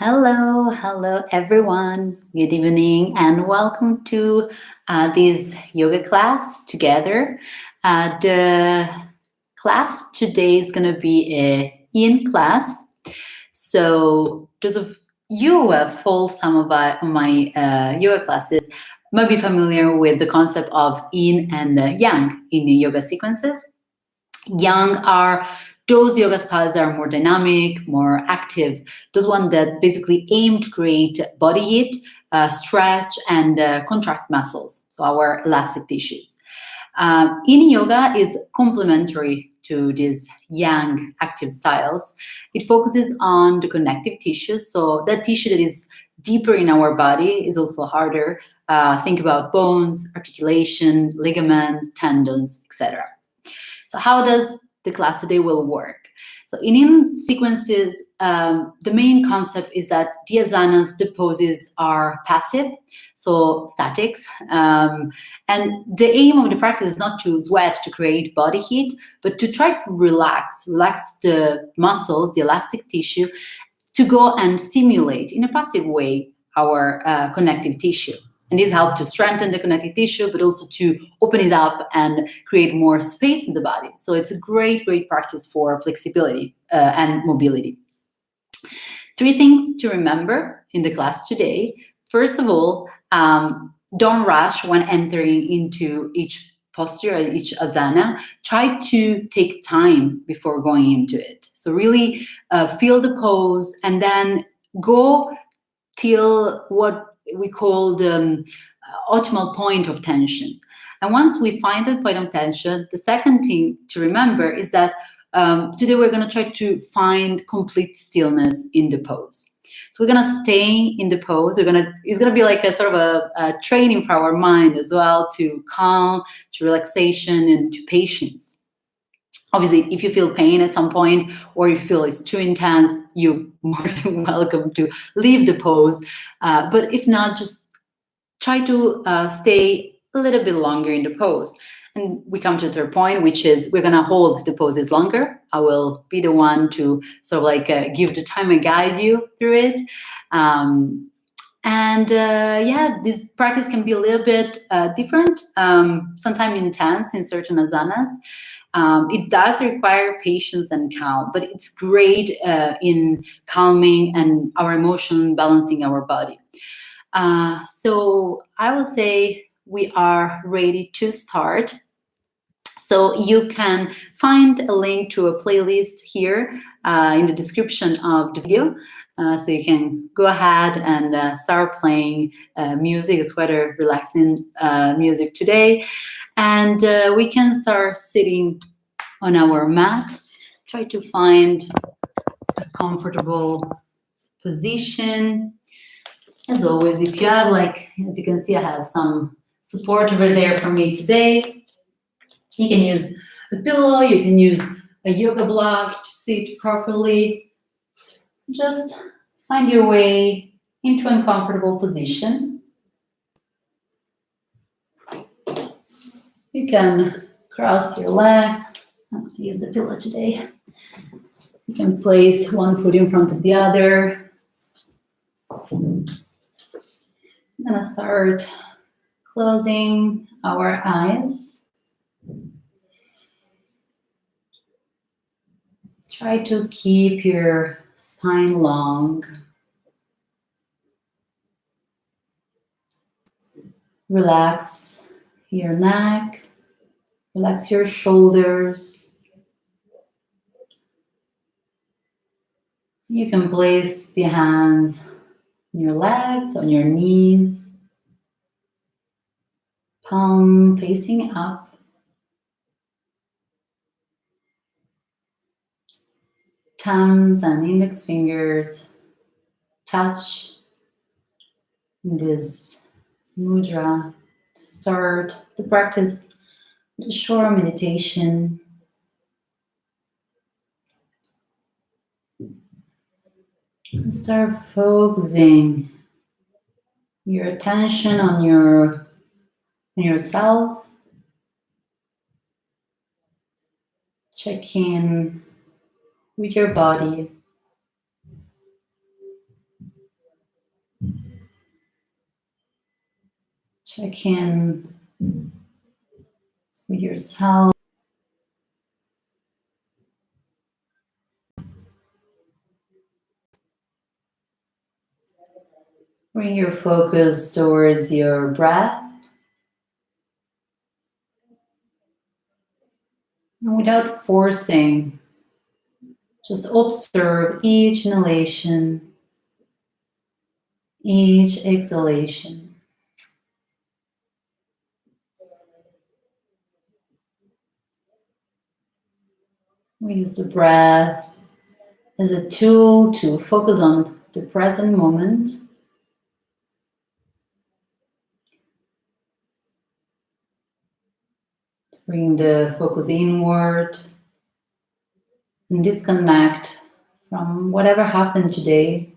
Hello everyone. Good evening and welcome to this yoga class together. The class today is going to be a Yin class. So those of you who have followed some of my yoga classes might be familiar with the concept of Yin and Yang in the yoga sequences. Yang are those yoga styles that are more dynamic, more active, those ones that basically aim to create body heat, stretch, and contract muscles, so our elastic tissues. Yin yoga is complementary to these yang active styles. It focuses on the connective tissues, so that tissue that is deeper in our body is also harder. Think about bones, articulation, ligaments, tendons, etc. So how does the class today will work? So in sequences, the main concept is that the asanas, the poses are passive, so statics. And the aim of the practice is not to sweat to create body heat, but to try to relax the muscles, the elastic tissue, to go and stimulate in a passive way our connective tissue. And this helps to strengthen the connective tissue, but also to open it up and create more space in the body. So it's a great practice for flexibility and mobility. 3 things to remember in the class today. First of all, don't rush when entering into each posture, each asana. Try to take time before going into it. So really feel the pose and then go till what we call the optimal point of tension. And once we find that point of tension, the second thing to remember is that today we're going to try to find complete stillness in the pose. So we're going to stay in the pose. It's going to be like a sort of a training for our mind as well, to calm, to relaxation, and to patience. Obviously, if you feel pain at some point or you feel it's too intense, you're more than welcome to leave the pose. But if not, just try to stay a little bit longer in the pose. And we come to the third point, which is we're going to hold the poses longer. I will be the one to sort of like give the time and guide you through it. This practice can be a little bit different, sometimes intense in certain asanas. It does require patience and calm, but it's great in calming and our emotion, balancing our body. So I will say we are ready to start. So you can find a link to a playlist here in the description of the video. So you can go ahead and start playing music. It's quite a relaxing music today. And we can start sitting on our mat. Try to find a comfortable position. As always, if you have, as you can see, I have some support over there for me today. You can use a pillow, you can use a yoga block to sit properly. Just find your way into a comfortable position. You can cross your legs. I'm going to use the pillow today. You can place one foot in front of the other. I'm going to start closing our eyes. Try to keep your spine long. Relax your neck. Relax your shoulders. You can place the hands on your legs, on your knees. Palm facing up. Thumbs and index fingers touch in this mudra to start the practice with a short meditation. And start focusing your attention on yourself. Check in with your body. Check in with yourself. Bring your focus towards your breath. And without forcing, just observe each inhalation, each exhalation. We use the breath as a tool to focus on the present moment. Bring the focus inward and disconnect from whatever happened today.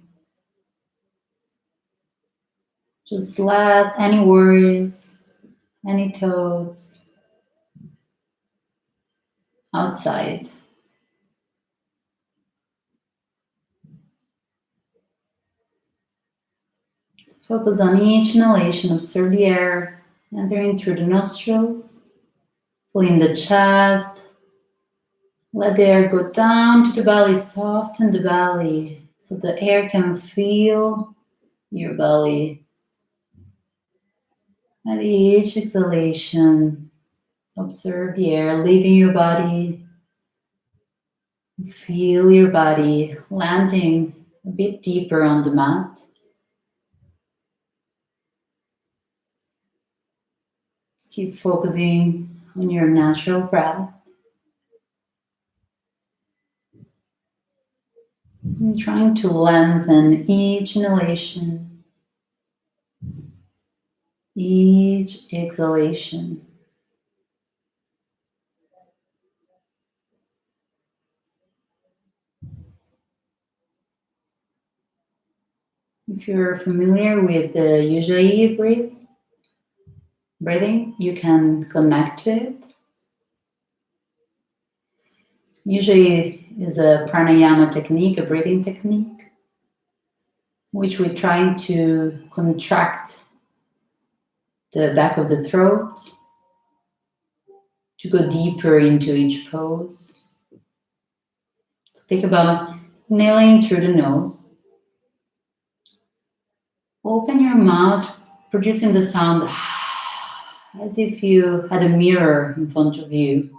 Just let any worries, any thoughts outside. Focus on each inhalation. Observe the air entering through the nostrils, filling the chest. Let the air go down to the belly, soften the belly so the air can fill your belly. At each exhalation, observe the air leaving your body. Feel your body landing a bit deeper on the mat. Keep focusing on your natural breath. And trying to lengthen each inhalation, each exhalation. If you're familiar with the Ujjayi breathing, you can connect to it. Ujjayi is a pranayama technique, a breathing technique, which we're trying to contract the back of the throat to go deeper into each pose. So think about inhaling through the nose. Open your mouth, producing the sound as if you had a mirror in front of you.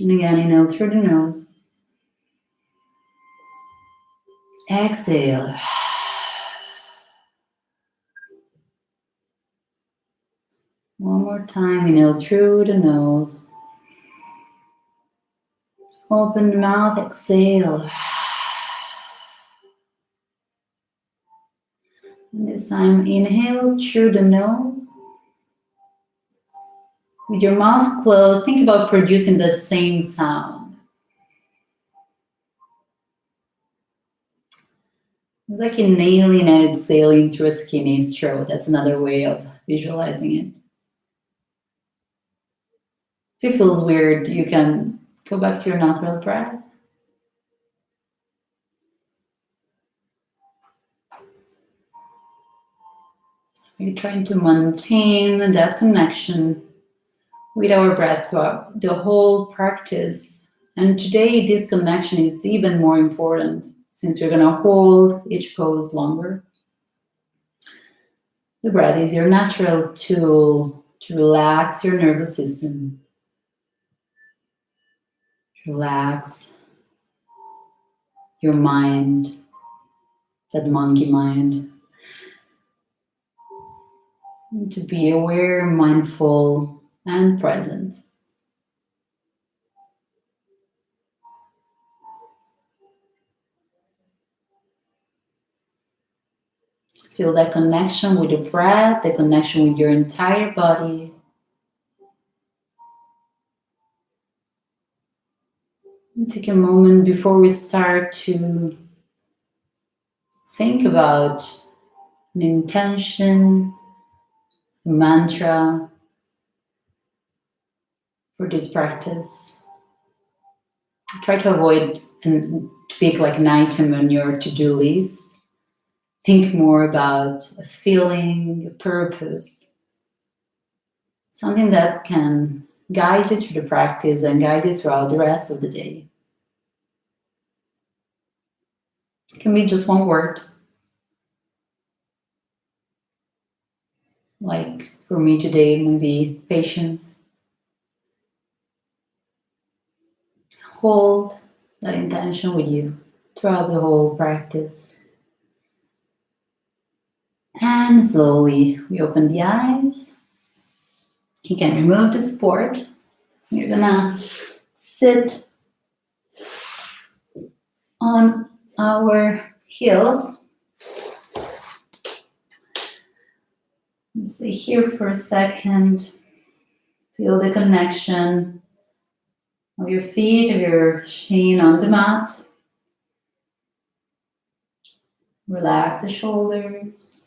And again, inhale through the nose. Exhale. One more time, inhale through the nose. Open the mouth, exhale. And this time, inhale through the nose. With your mouth closed, think about producing the same sound. It's like inhaling and exhaling through a skinny throat. That's another way of visualizing it. If it feels weird, you can go back to your natural breath. We're trying to maintain that connection with our breath throughout the whole practice. And today, this connection is even more important since we're going to hold each pose longer. The breath is your natural tool to relax your nervous system. Relax your mind, that monkey mind. And to be aware, mindful, and present. Feel that connection with the breath, the connection with your entire body. And take a moment before we start to think about an intention, a mantra for this practice. Try to avoid and to pick like an item on your to-do list. think more about a feeling, a purpose, something that can guide you through the practice and guide you throughout the rest of the day. It can be just one word. Like for me today, maybe patience. Hold that intention with you throughout the whole practice. And slowly we open the eyes. You can remove the support. You're gonna sit on our heels. Stay here for a second. Feel the connection of your feet, of your shin on the mat. Relax the shoulders.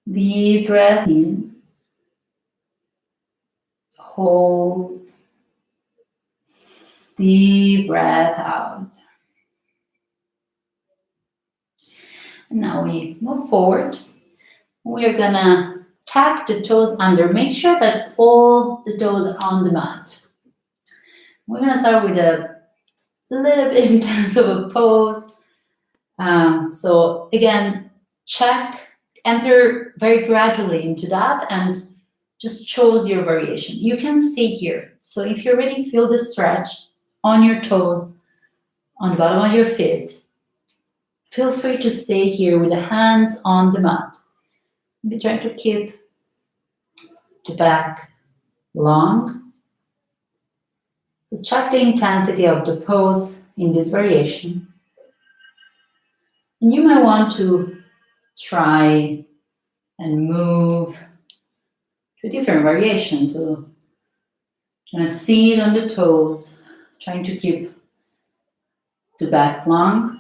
Deep breath in. Hold. Deep breath out. And now we move forward. We're gonna tuck the toes under. Make sure that all the toes are on the mat. We're gonna start with a little bit intense of a pose. So again, enter very gradually into that and just choose your variation. You can stay here. So if you already feel the stretch on your toes, on the bottom of your feet, feel free to stay here with the hands on the mat. Be trying to keep the back long. So check the intensity of the pose in this variation. And you might want to try and move to a different variation. So kind of sit on the toes, trying to keep the back long.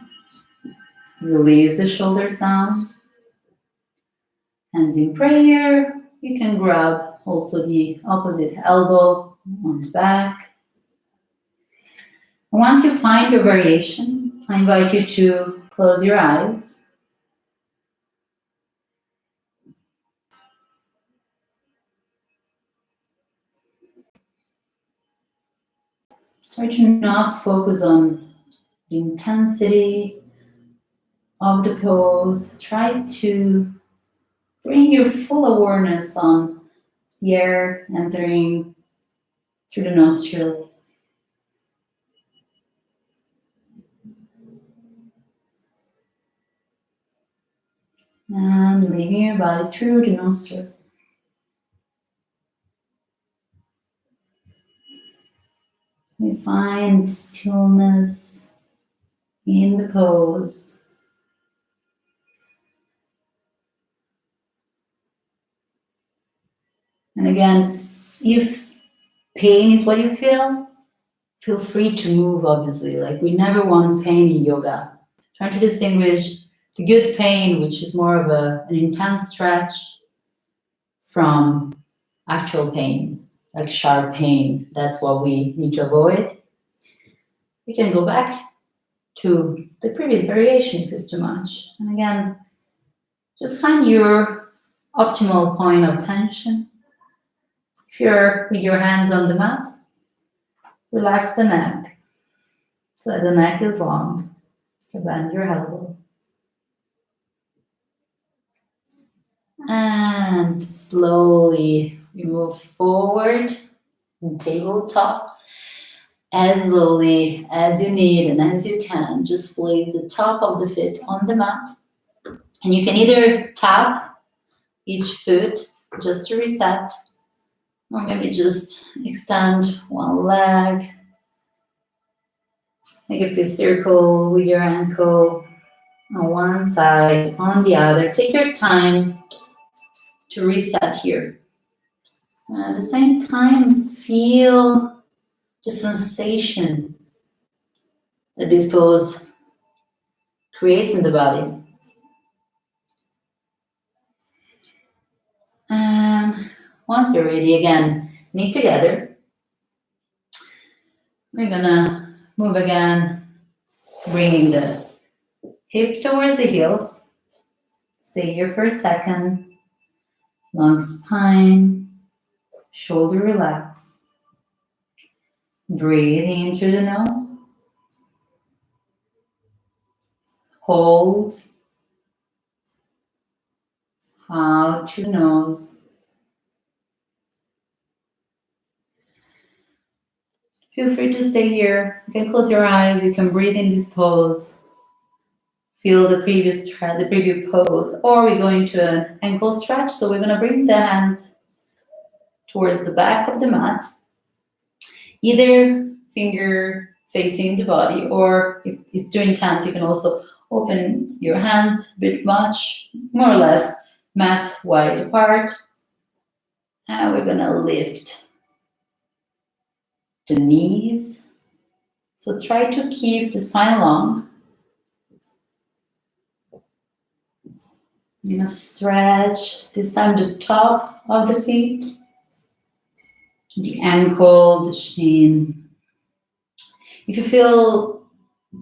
Release the shoulders down. Hands in prayer. You can grab also the opposite elbow on the back. And once you find your variation, I invite you to close your eyes. Try to not focus on the intensity of the pose. Try to bring your full awareness on the air entering through the nostril. And leaving your body through the nostril. We find stillness in the pose. And again, if pain is what you feel free to move, obviously. Like we never want pain in yoga. Trying to distinguish the good pain, which is more of an intense stretch, from actual pain, like sharp pain. That's what we need to avoid. We can go back to the previous variation if it's too much. And again, just find your optimal point of tension. If you're with your hands on the mat, relax the neck so that the neck is long. You can bend your elbow. And slowly we move forward in tabletop. As slowly as you need and as you can, just place the top of the foot on the mat. And you can either tap each foot just to reset, or maybe just extend one leg. Make a few circles with your ankle on one side, on the other. Take your time to reset here. And at the same time, feel the sensation that this pose creates in the body. And once you're ready, again, knee together. We're gonna move again, bringing the Hip towards the heels. Stay here for a second. Long spine. Shoulder relax. Breathing in through the nose. Hold. Out through the nose. Feel free to stay here. You can close your eyes. You can breathe in this pose. Feel the previous pose. Or we go into an ankle stretch. So we're going to bring the hands towards the back of the mat. Either finger facing the body, or if it's too intense, you can also open your hands a bit much, more or less mat wide apart. And we're going to lift the knees. So try to keep the spine long. You're going to stretch, this time the top of the feet, the ankle, the shin. If you feel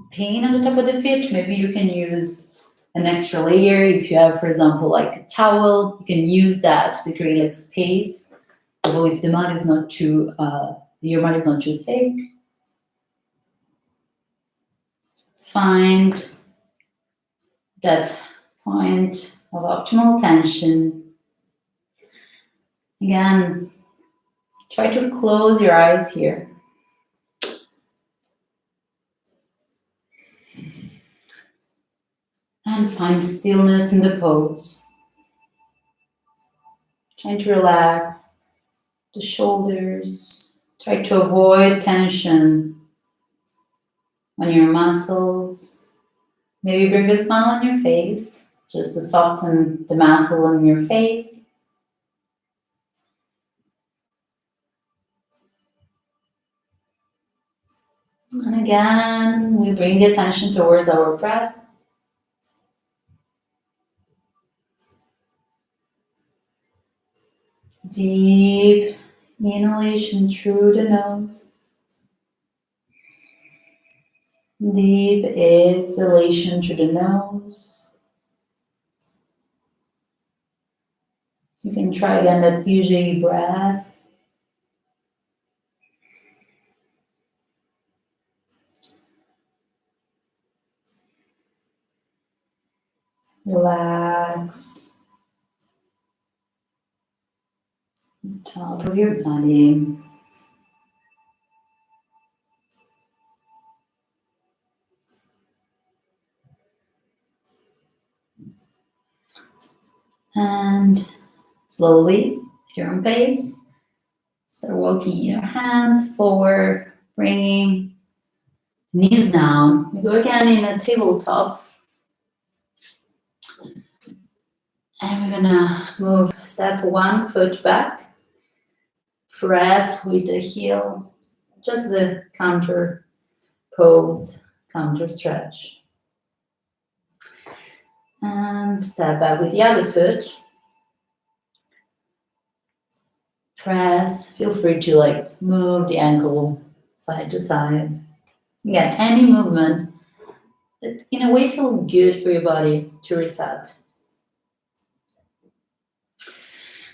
pain on the top of the feet, maybe you can use an extra layer. If you have, for example, like a towel, you can use that to create like space. Although if the mat is not too, your mat is not too thick. Find that point of optimal tension. Again, try to close your eyes here. And find stillness in the pose. Trying to relax the shoulders. Try to avoid tension on your muscles. Maybe bring a smile on your face, just to soften the muscle on your face. And again, we bring the attention towards our breath. Deep inhalation through the nose. Deep exhalation through the nose. You can try again that Ujjayi breath. Relax the top of your body. And slowly, at your own pace, start walking your hands forward, bringing knees down. We go again in a tabletop. And we're gonna move step 1 foot back. Press with the heel, just the counter pose, counter stretch. And step back with the other foot. Press, feel free to like move the ankle side to side. Again, any movement that in a way feels good for your body to reset.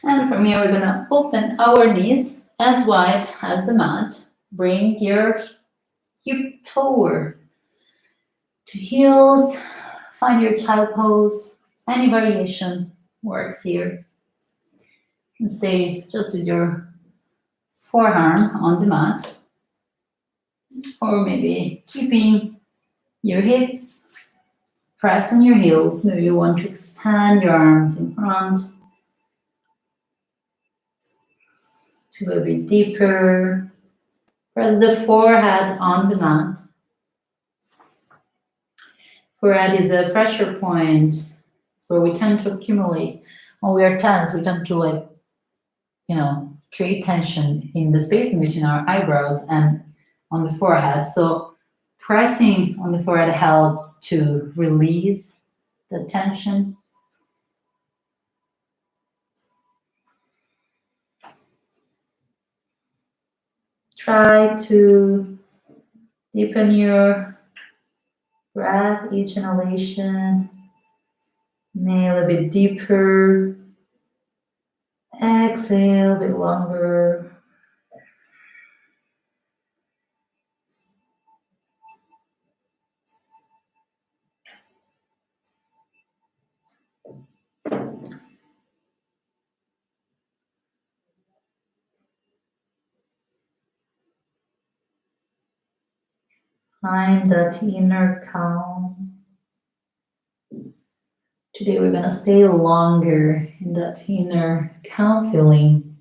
And from here, we're gonna open our knees as wide as the mat. Bring your hip toward to heels. Find your child pose. Any variation works here. And stay just with your forearm on the mat. Or maybe keeping your hips. Press on your heels. Maybe you want to extend your arms in front. To go a bit deeper. Press the forehead on the mat. Forehead is a pressure point where we tend to accumulate. When we are tense, we tend to create tension in the space in between our eyebrows and on the forehead. So pressing on the forehead helps to release the tension. Try to deepen your breath, each inhalation. Inhale a bit deeper. Exhale a bit longer. Find that inner calm. Today we're gonna stay longer in that inner calm feeling.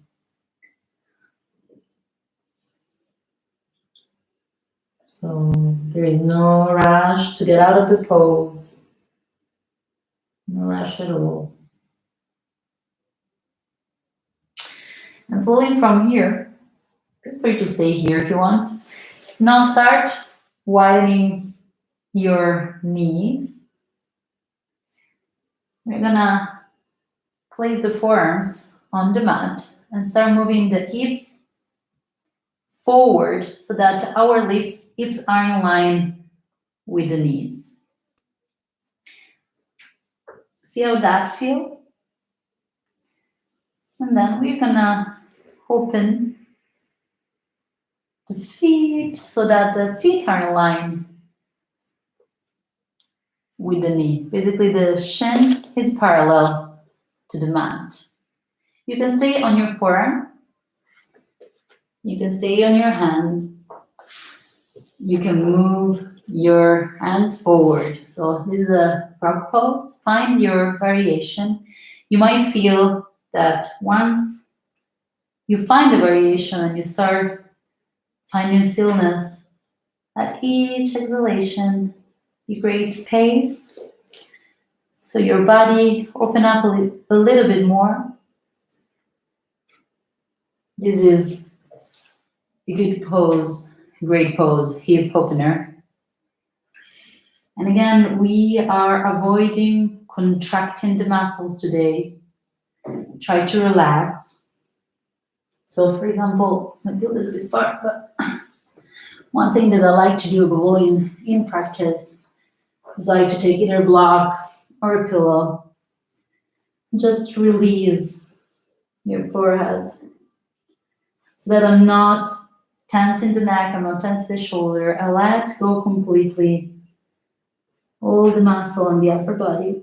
So there is no rush to get out of the pose. No rush at all. And slowly from here, feel free to stay here if you want. Now start widening your knees. We're gonna place the forearms on the mat and start moving the hips forward so that our hips are in line with the knees. See how that feels? And then we're gonna open the feet so that the feet are in line with the knee. Basically, the shin is parallel to the mat. You can stay on your forearm. You can stay on your hands. You can move your hands forward. So this is a frog pose. Find your variation. You might feel that once you find the variation and you start finding stillness, at each exhalation, you create space. So your body open up a little bit more. This is a good pose, great pose, hip opener. And again, we are avoiding contracting the muscles today. Try to relax. So for example, maybe a little bit far, but one thing that I like to do above all in practice is like to take either a block or a pillow. Just release your forehead so that I'm not tensing the neck, I'm not tensing the shoulder. I let go completely all the muscle on the upper body.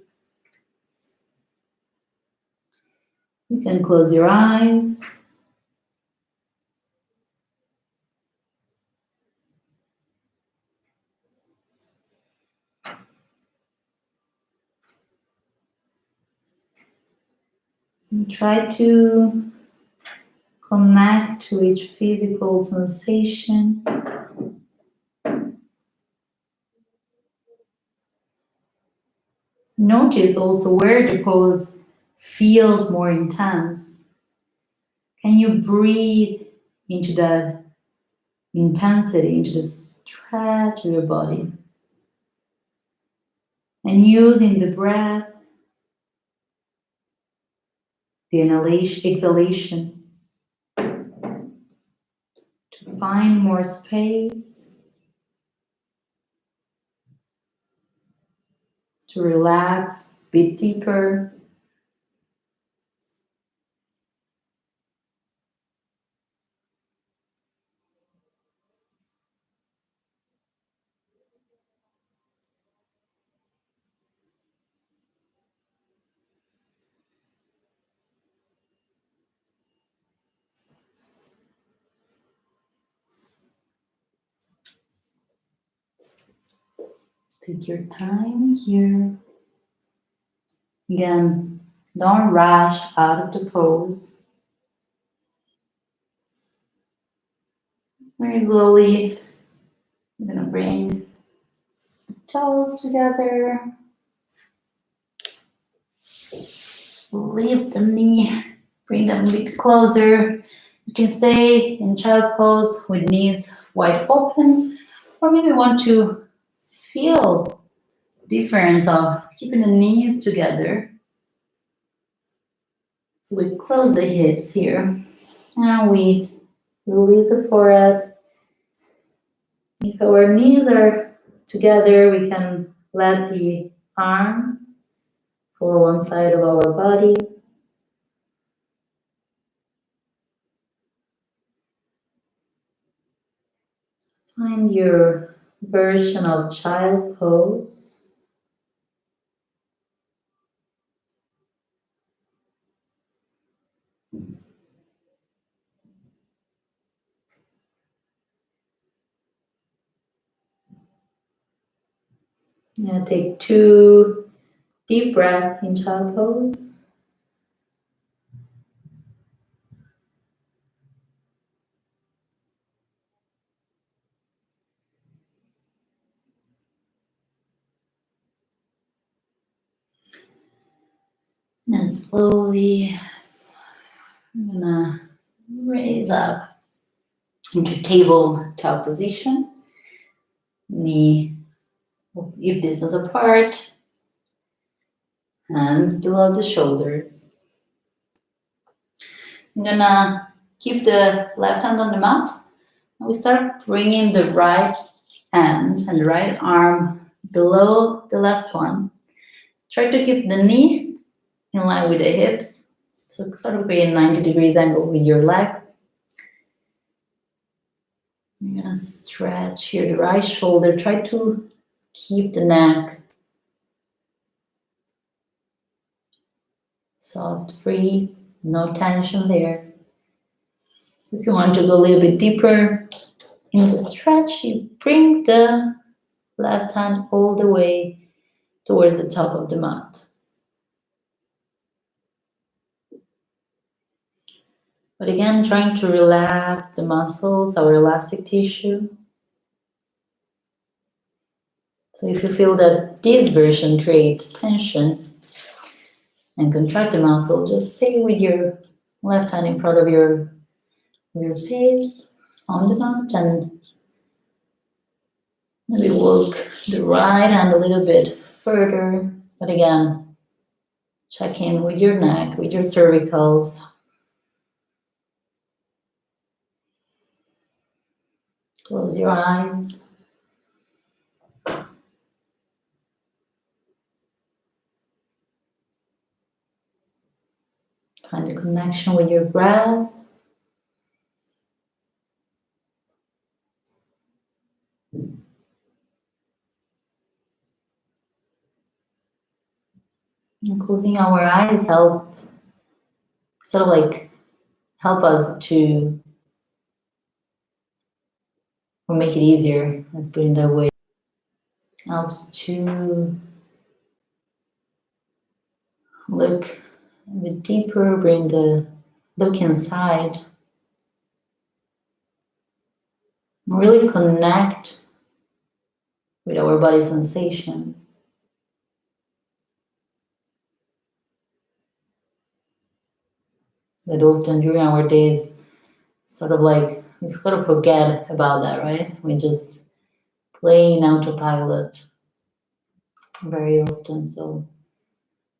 You can close your eyes. And try to connect to each physical sensation. Notice also where the pose feels more intense. Can you breathe into that intensity, into the stretch of your body? And using the breath, the inhalation, exhalation, to find more space, to relax a bit deeper. Take your time here. Again, don't rush out of the pose. Very slowly, I'm gonna bring the toes together. Lift the knee, bring them a bit closer. You can stay in child pose with knees wide open, or maybe want to feel the difference of keeping the knees together. So we close the hips here, and we release the forehead. If our knees are together we can let the arms fall on side of our body. Find your version of child pose. Yeah, take 2 deep breaths in child pose. And slowly I'm gonna raise up into tabletop position. Knee hip distance apart. Hands below the shoulders. I'm gonna keep the left hand on the mat. And we start bringing the right hand and the right arm below the left one. Try to keep the knee in line with the hips. So sort of create a 90 degrees angle with your legs. You're gonna stretch here the right shoulder. Try to keep the neck soft, free, no tension there. If you want to go a little bit deeper into stretch, you bring the left hand all the way towards the top of the mat. But again, trying to relax the muscles, our elastic tissue. So if you feel that this version creates tension and contract the muscle, just stay with your left hand in front of your face on the mat and maybe walk the right hand a little bit further. But again, check in with your neck, with your cervicals. Close your eyes. Find a connection with your breath. And closing our eyes help help us to, or make it easier, let's put it that way. Helps to look a bit deeper, bring the look inside. Really connect with our body sensation. That often during our days, we sort of forget about that, right? We just play in autopilot very often. So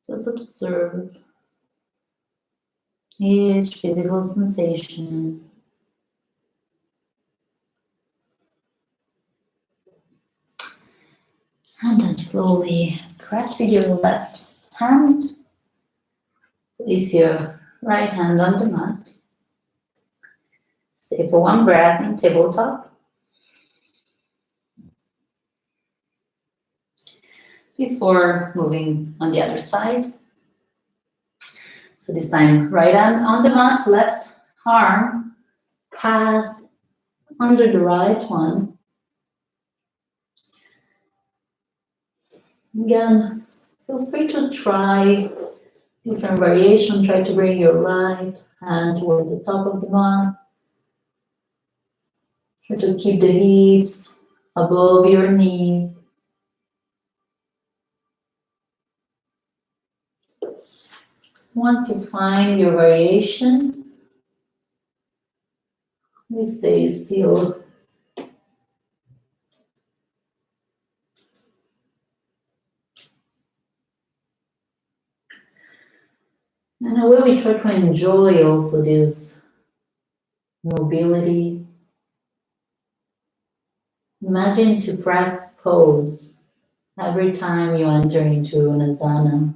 just observe each physical sensation. And then slowly press with your left hand. Place your right hand on the mat. Stay for 1 breath in tabletop. Before moving on the other side. So this time, right hand on the mat, left arm pass under the right one. Again, feel free to try different variation. Try to bring your right hand towards the top of the mat. Try to keep the hips above your knees. Once you find your variation, we stay still. And in a way, we try to enjoy also this mobility, Imagine to press pose every time you enter into an asana.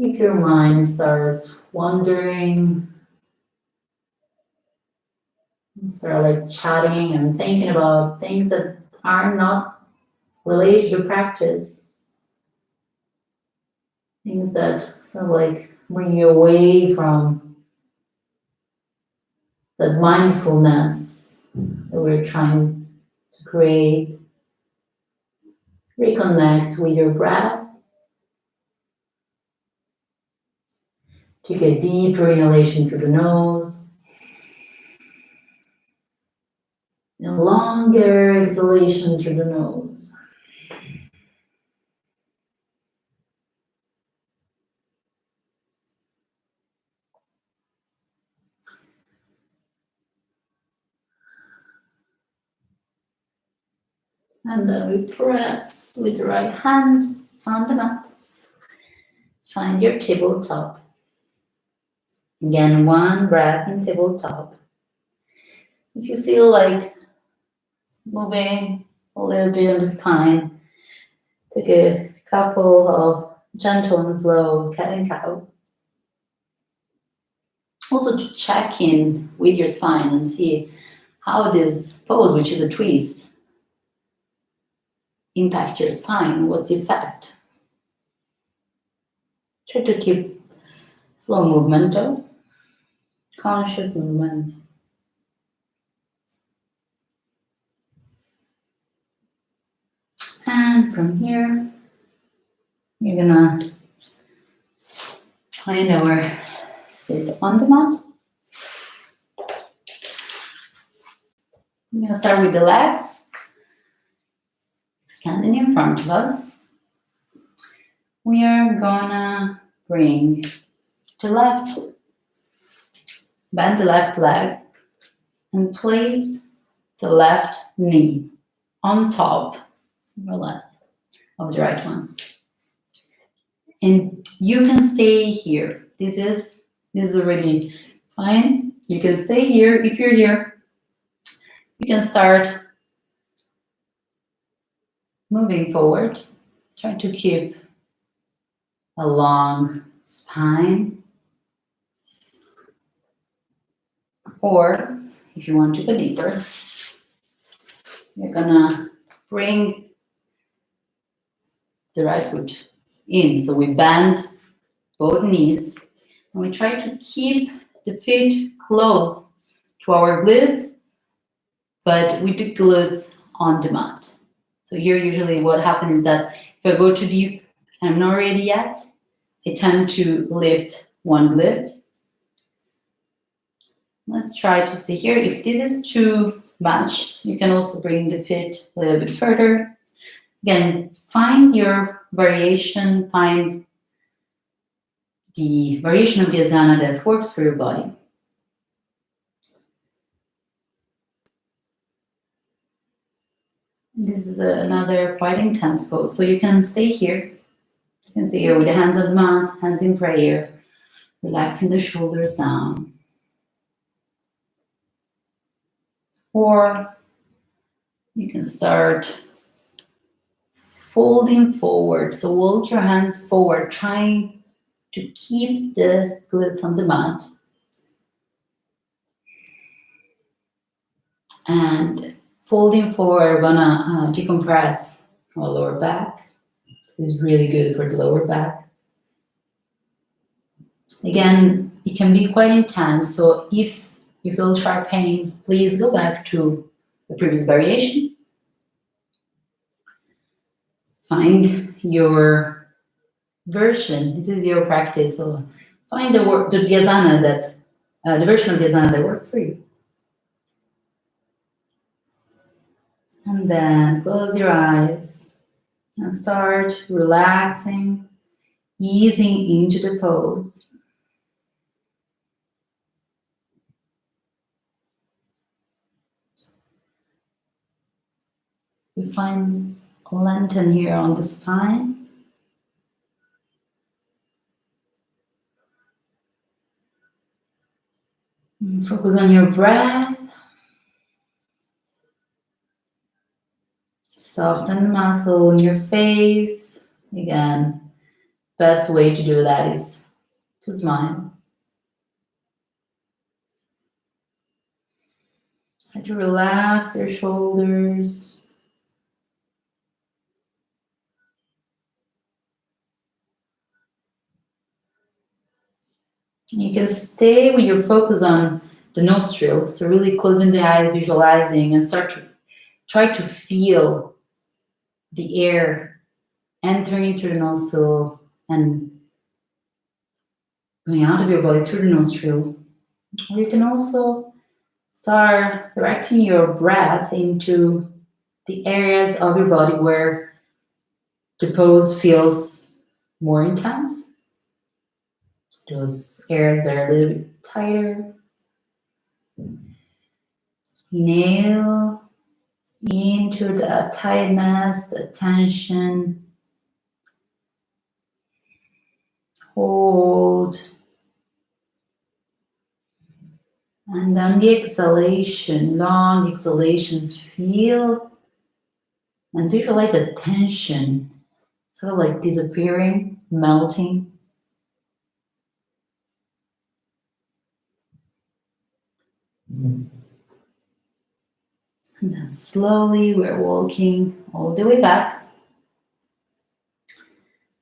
If your mind starts wandering, start like chatting and thinking about things that are not related to the practice, things that sort of like bring you away from that mindfulness that we're trying to create, reconnect with your breath. Take a deeper inhalation through the nose, and a longer exhalation through the nose. And then we press with the right hand on the mat. Find your tabletop. Again, one breath in tabletop. If you feel like moving a little bit on the spine, take a couple of gentle and slow cat and cow. Also to check in with your spine and see how this pose, which is a twist, impact your spine. What's the effect? Try to keep slow movement though, conscious movements. And from here, you're gonna find our sit on the mat. I'm gonna start with the legs, extending in front of us. We are gonna bring the left, bend the left leg, and place the left knee on top, more or less, of the right one. And you can stay here. This is already fine. You can stay here. If you're here, you can start moving forward. Try to keep a long spine. Or if you want to go deeper, you're gonna bring the right foot in. So we bend both knees and we try to keep the feet close to our glutes, but with the glutes on the mat. So here usually what happens is that if I go too deep and I'm not ready yet, I tend to lift one glute. Let's try to see here. If this is too much, you can also bring the feet a little bit further. Again, find your variation, find the variation of the asana that works for your body. This is another quite intense pose. So you can stay here. You can stay here with the hands on the mat, hands in prayer, relaxing the shoulders down. Or you can start folding forward. So walk your hands forward, trying to keep the glutes on the mat. And folding forward, we're gonna decompress our lower back. This is really good for the lower back. Again, it can be quite intense, so if you feel sharp pain, please go back to the previous variation. Find your version. This is your practice, so find the asana that, the version of the asana that works for you. And then close your eyes and start relaxing, easing into the pose. We find lengthen here on the spine. And focus on your breath. Soften the muscle in your face. Again, best way to do that is to smile. Try to relax your shoulders. You can stay with your focus on the nostril, so really closing the eyes, visualizing, and start to try to feel the air entering into the nostril and going out of your body through the nostril. Or you can also start directing your breath into the areas of your body where the pose feels more intense. Those areas that are a little bit tighter. Inhale into the tightness, the tension. Hold. And then the exhalation, long exhalation, feel and visualize the tension sort of like disappearing, melting. And then slowly we're walking all the way back.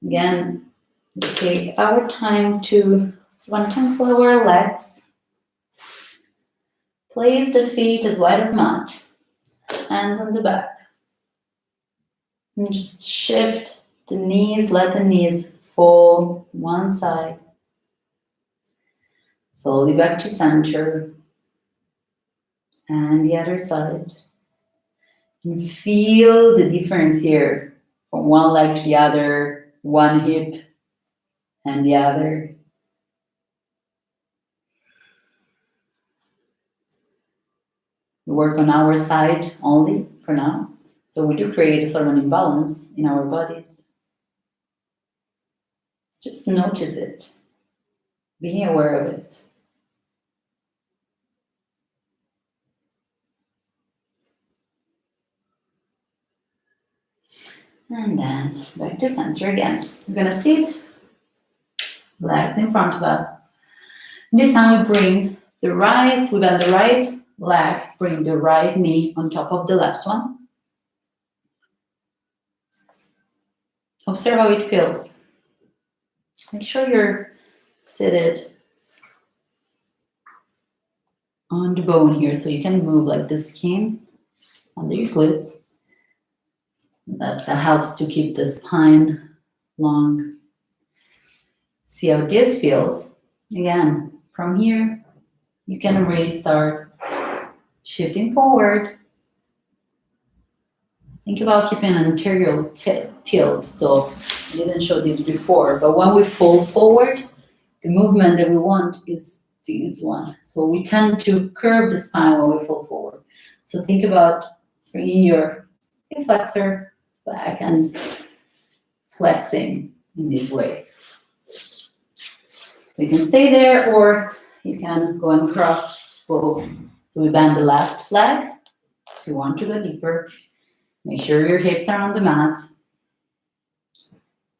Again, we take our time to one time for our legs. Place the feet as wide as mat, hands on the back. And just shift the knees, let the knees fall one side. Slowly back to center. And the other side. And feel the difference here from one leg to the other, one hip and the other. We work on our side only for now. So we do create a sort of an imbalance in our bodies. Just notice it, being aware of it. And then back to center again. We're gonna sit, legs in front of us. This time we bring we bend the right leg, bring the right knee on top of the left one. Observe how it feels. Make sure you're seated on the bone here so you can move like the skin under your glutes. That helps to keep the spine long. See how this feels. Again, from here, you can really start shifting forward. Think about keeping an anterior tilt. So I didn't show this before, but when we fold forward, the movement that we want is this one. So we tend to curve the spine when we fold forward. So think about bringing your hip flexor back and flexing in this way. You can stay there or you can go and cross both. So we bend the left leg. If you want to go deeper, make sure your hips are on the mat.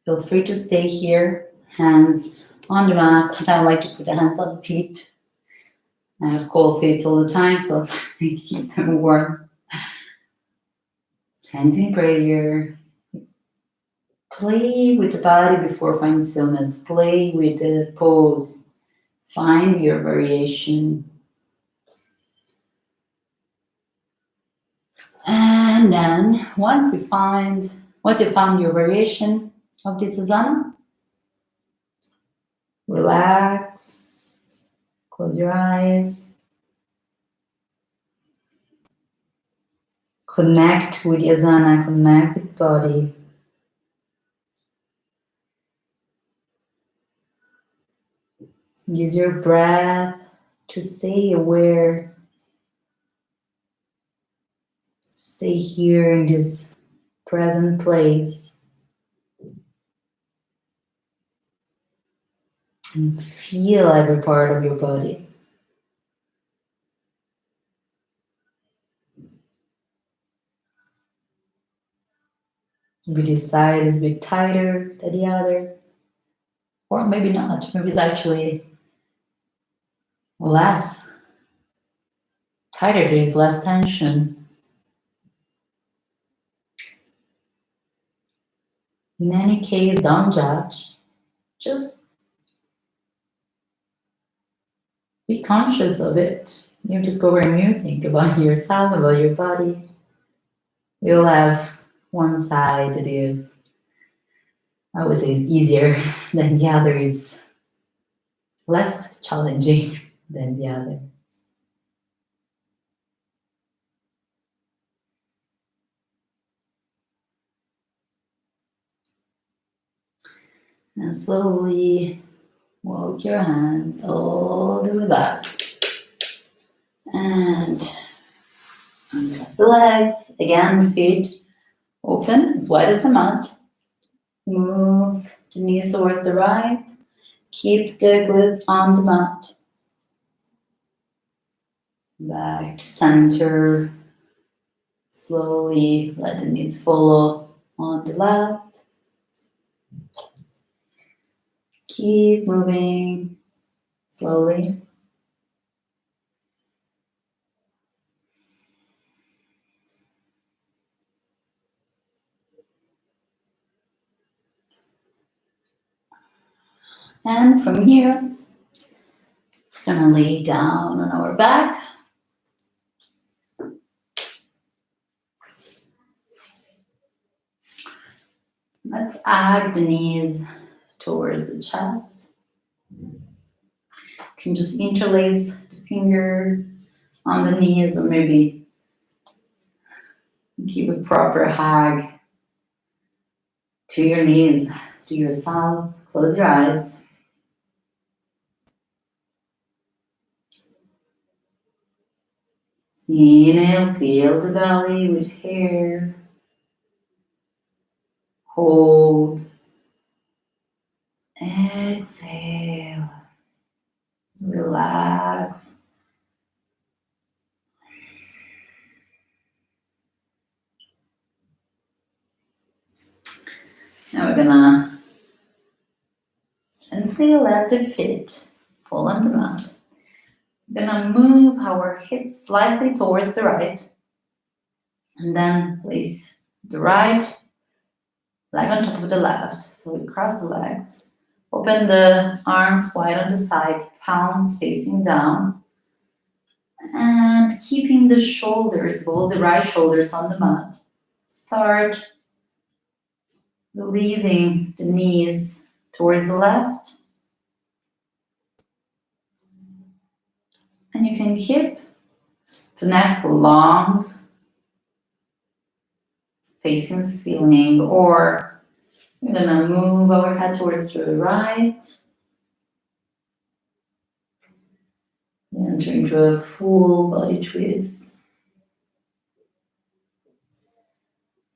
Feel free to stay here, hands on the mat. Sometimes I like to put the hands on the feet. I have cold feet all the time, so keep them warm. Hands in prayer. Play with the body before finding stillness. Play with the pose. Find your variation. And then once you found your variation of this asana, relax, close your eyes, connect with the asana, connect with the body. Use your breath to stay aware. Stay here in this present place and feel every part of your body. Maybe this side is a bit tighter than the other, or maybe not. Maybe it's actually less tighter, there is less tension. In any case, don't judge. Just be conscious of it. You discover a new thing about yourself, about your body. You'll have one side that is, I would say, is easier than the other, is less challenging than the other. And slowly walk your hands all the way back. And uncross the legs. Again, feet open, as wide as the mat. Move the knees towards the right. Keep the glutes on the mat. Back to center. Slowly let the knees follow on the left. Keep moving slowly. And from here, we're gonna lay down on our back. Let's add the knees towards the chest. You can just interlace the fingers on the knees, or maybe give a proper hug to your knees, to yourself. Close your eyes. Inhale, fill the belly with hair. Hold. Exhale. Relax. Now we're gonna gently let the feet fall on the mat. We're gonna move our hips slightly towards the right. And then place the right leg on top of the left. So we cross the legs. Open the arms wide on the side, palms facing down. And keeping the shoulders, both the right shoulders on the mat. Start releasing the knees towards the left. And you can keep the neck long, facing the ceiling, or we're gonna move our head towards the right. Enter into a full body twist.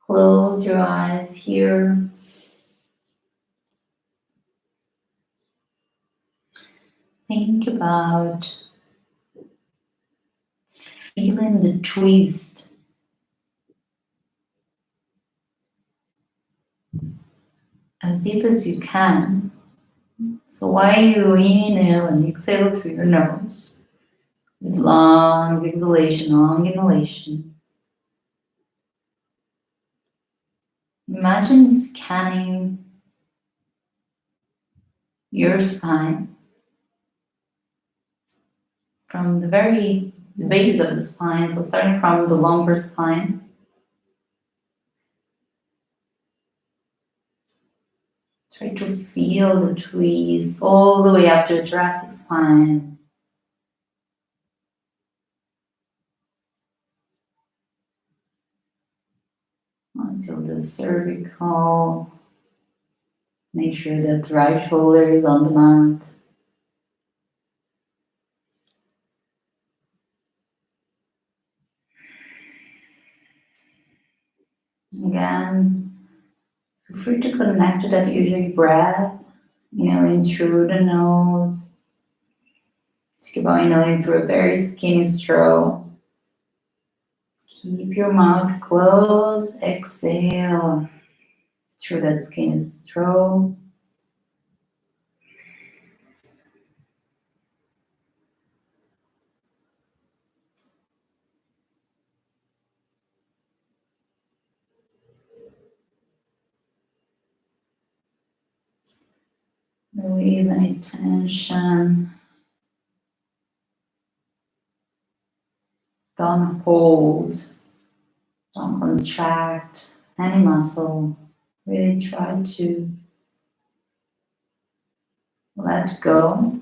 Close your eyes here. Think about feeling the twist as deep as you can. So while you inhale and exhale through your nose, with long exhalation, long inhalation, imagine scanning your spine from the base of the spine, so starting from the lumbar spine. Try to feel the twist all the way up to the thoracic spine. Until the cervical. Make sure that the right shoulder is on the mat. Again, feel free to connect to that usual breath, inhaling through the nose. Think about inhaling through a very skinny straw. Keep your mouth closed. Exhale through that skinny straw. Release any tension. Don't hold. Don't contract any muscle. Really try to let go.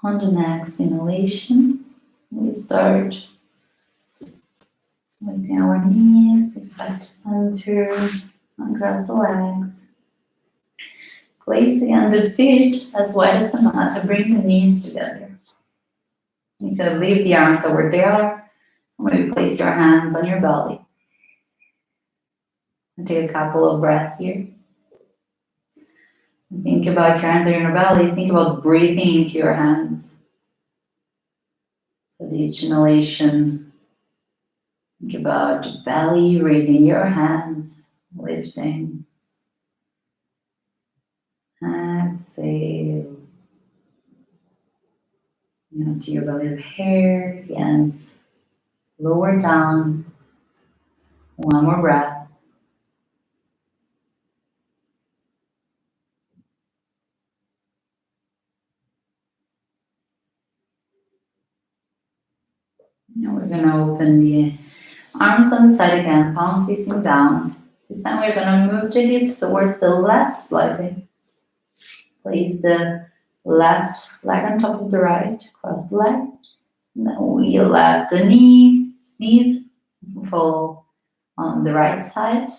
On the next inhalation, we start lifting our knees back to center, uncross the legs. Placing on the feet as wide as the mat to bring the knees together. You can leave the arms where they are, and maybe place your hands on your belly. And take a couple of breaths here. And think about your hands on your belly. Think about breathing into your hands. So the each inhalation, think about the belly, raising your hands, lifting. Exhale. Empty your belly of hair, hands lower down. One more breath. Now we're going to open the arms on the side again, palms facing down. This time we're going to move the hips towards the left slightly. Place the left leg on top of the right, cross the leg. And then we let the knees fall on the right side,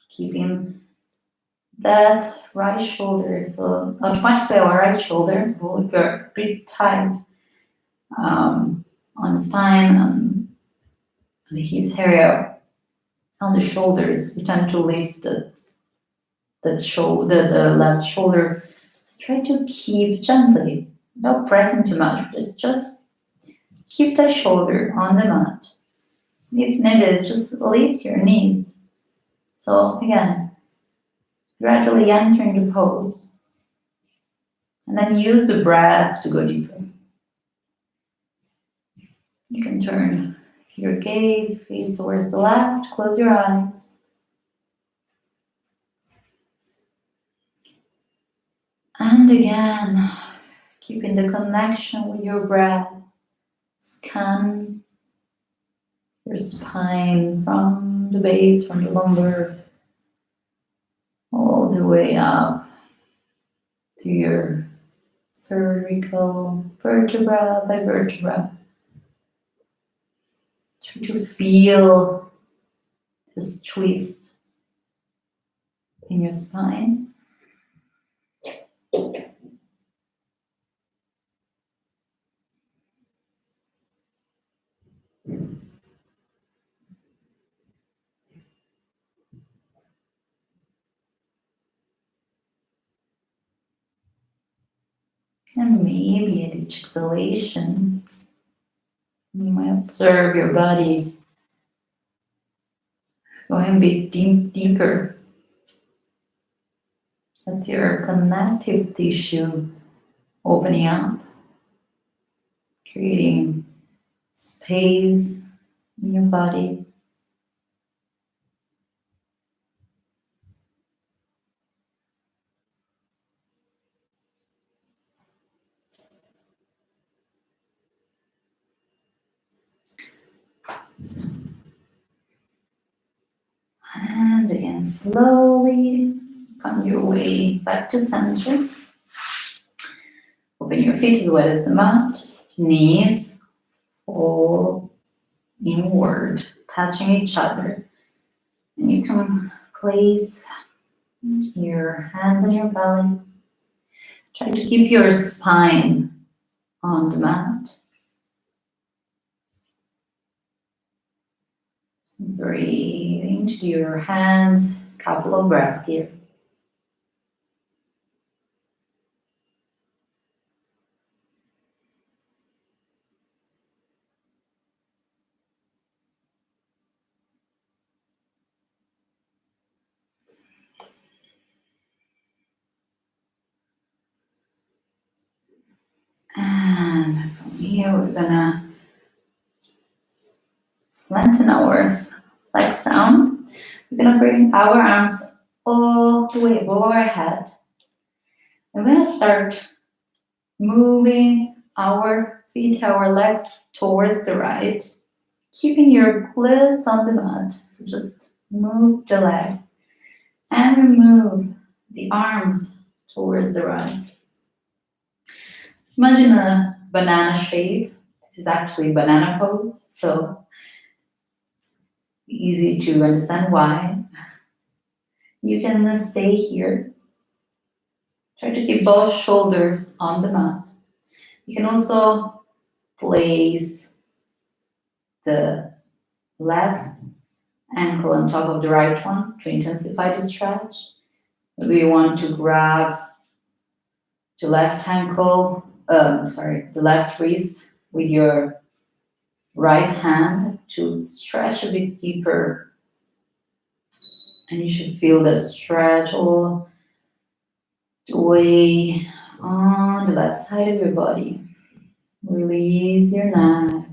keeping that right shoulder. So automatically our right shoulder will be pretty tight on the spine, on the hips area, on the shoulders. We tend to lift the left shoulder. So try to keep gently, not pressing too much, but just keep that shoulder on the mat. If needed, just lift your knees. So again, gradually entering the pose. And then use the breath to go deeper. You can turn your gaze, face towards the left, close your eyes. And again, keeping the connection with your breath. Scan your spine from the base, from the lumbar, all the way up to your cervical, vertebra by vertebra. Try to feel this twist in your spine. And maybe at each exhalation, you might observe your body going a bit deeper. That's your connective tissue opening up, creating space in your body. And slowly find your way back to center. Open your feet as wide as the mat. Knees fall inward, touching each other. And you can place your hands on your belly. Try to keep your spine on the mat. Breathe into your hands. Couple of breaths here. And from here, we're gonna lengthen our legs down. We're gonna bring our arms all the way above our head. We're gonna start moving our feet, our legs towards the right, keeping your glutes on the mat. So just move the legs and remove the arms towards the right. Imagine a banana shape. This is actually banana pose, so easy to understand why. You can stay here. Try to keep both shoulders on the mat. You can also place the left ankle on top of the right one to intensify the stretch. Maybe you want to grab the left ankle, the left wrist with your right hand to stretch a bit deeper. And you should feel the stretch all the way on the left side of your body. Release your neck.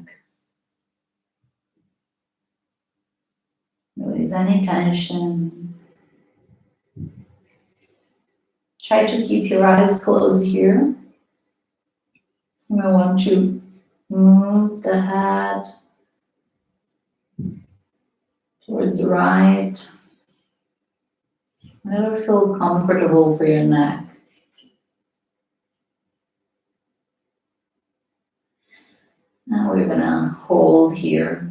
Release any tension. Try to keep your eyes closed here. You may want to move the head towards the right. Whatever feels comfortable for your neck. Now we're gonna hold here.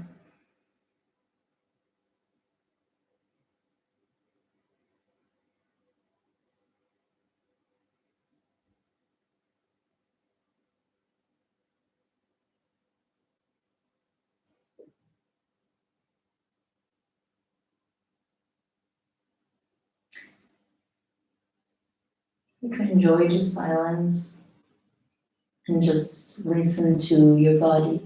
You can enjoy the silence and just listen to your body.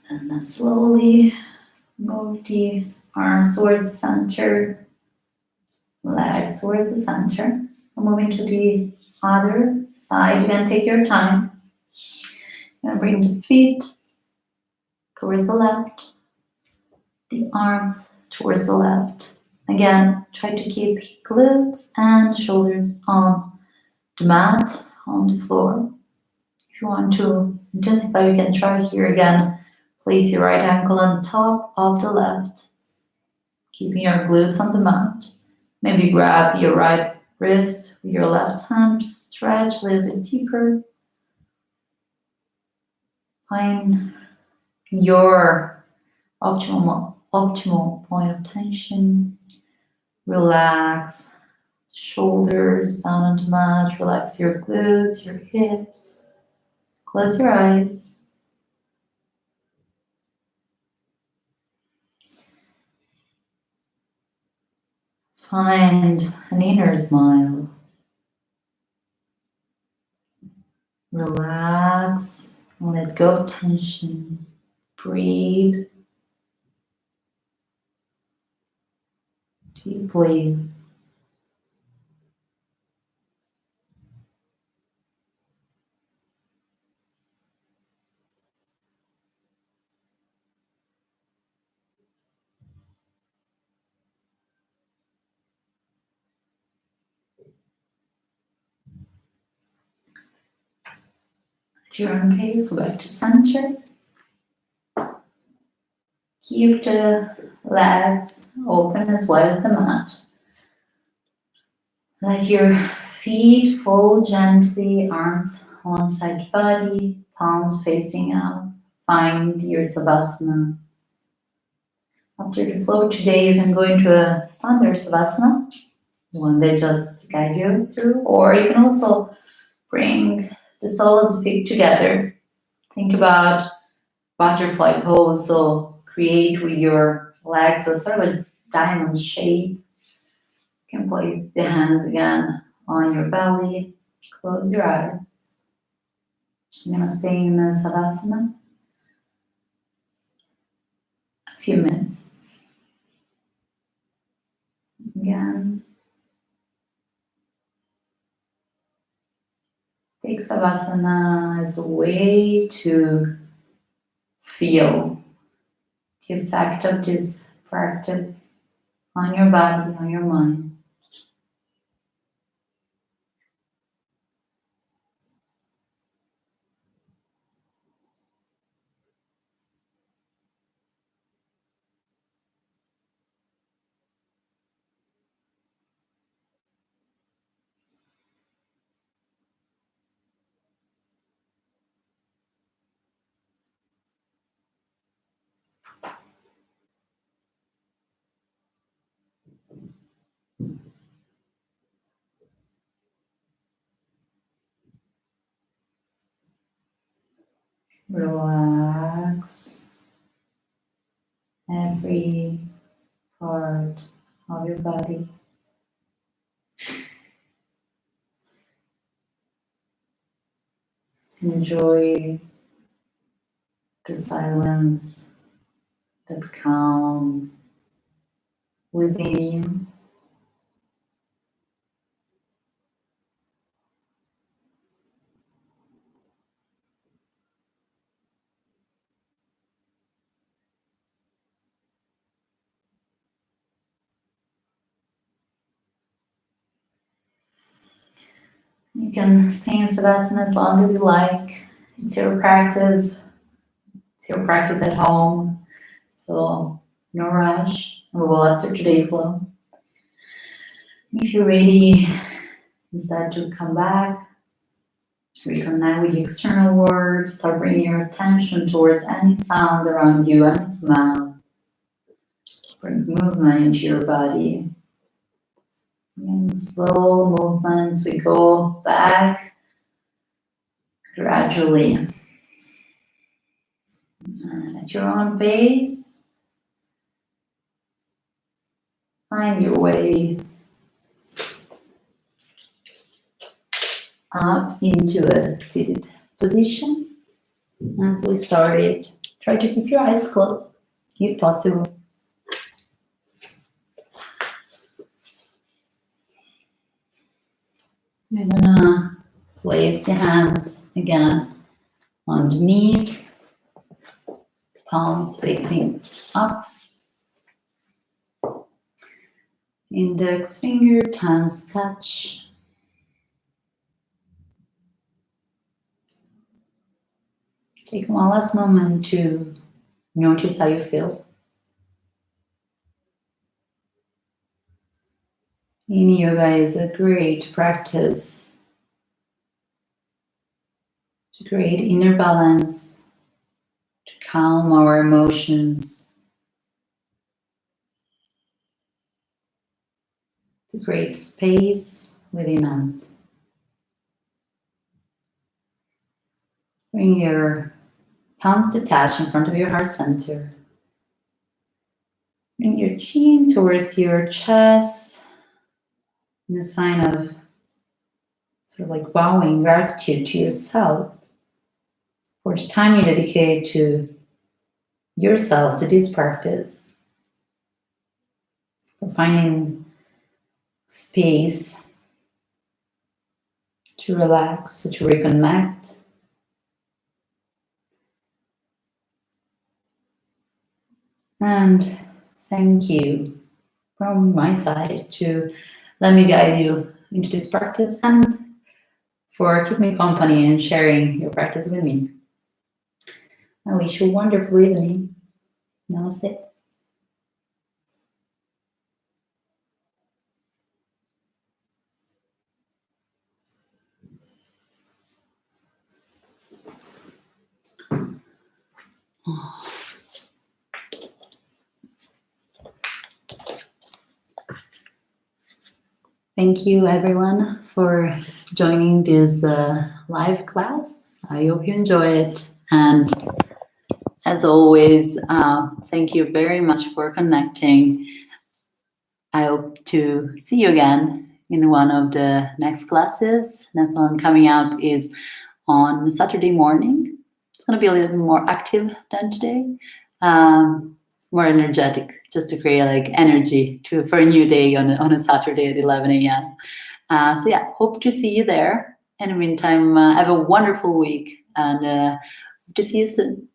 And then slowly move the arms towards the center, legs towards the center. And moving to the other side. You can take your time. And bring the feet towards the left, the arms towards the left. Again, try to keep glutes and shoulders on the mat, on the floor. If you want to intensify, you can try here again. Place your right ankle on top of the left, keeping your glutes on the mat. Maybe grab your right wrist with your left hand, stretch a little bit deeper. Find your optimal point of tension. Relax shoulders down on the mat. Relax your glutes, your hips. Close your eyes. Find an inner smile. Relax and let go of tension. Breathe deeply. At your own pace, go back to center. Keep the legs open as wide as the mat. Let your feet fold gently, arms alongside the body, palms facing out. Find your Savasana. After the flow today, you can go into a standard Savasana, one that just guide you through, or you can also bring the sole of the feet together. Think about butterfly pose, so create with your legs a sort of a diamond shape. You can place the hands again on your belly, close your eyes. I'm gonna stay in the Savasana a few minutes. Again, take Savasana as a way to feel the effect of this practice on your body, on your mind. Relax every part of your body. Enjoy the silence, that calm within you. You can stay in Savasana as long as you like. It's your practice. It's your practice at home. So no rush. We will after today's flow. If you're ready, decide to come back, reconnect with the external world, start bringing your attention towards any sound around you, any smell. Bring movement into your body. In slow movements, we go back gradually. And at your own pace, find your way up into a seated position. As we started, try to keep your eyes closed if possible. We're gonna place the hands again on the knees, palms facing up. Index finger, thumbs touch. Take one last moment to notice how you feel. Yin Yoga is a great practice to create inner balance, to calm our emotions, to create space within us. Bring your palms to touch in front of your heart center. Bring your chin towards your chest in a sign of sort of like bowing gratitude to yourself for the time you dedicate to yourself, to this practice, for finding space to relax, to reconnect. And thank you from my side to let me guide you into this practice and for keeping me company and sharing your practice with me. I wish you a wonderful evening. Namaste. Thank you, everyone, for joining this live class. I hope you enjoy it. And as always, thank you very much for connecting. I hope to see you again in one of the next classes. Next one coming up is on Saturday morning. It's going to be a little bit more active than today, more energetic, just to create like energy for a new day on a Saturday at 11 a.m. So yeah, hope to see you there. In the meantime, have a wonderful week and hope to see you soon.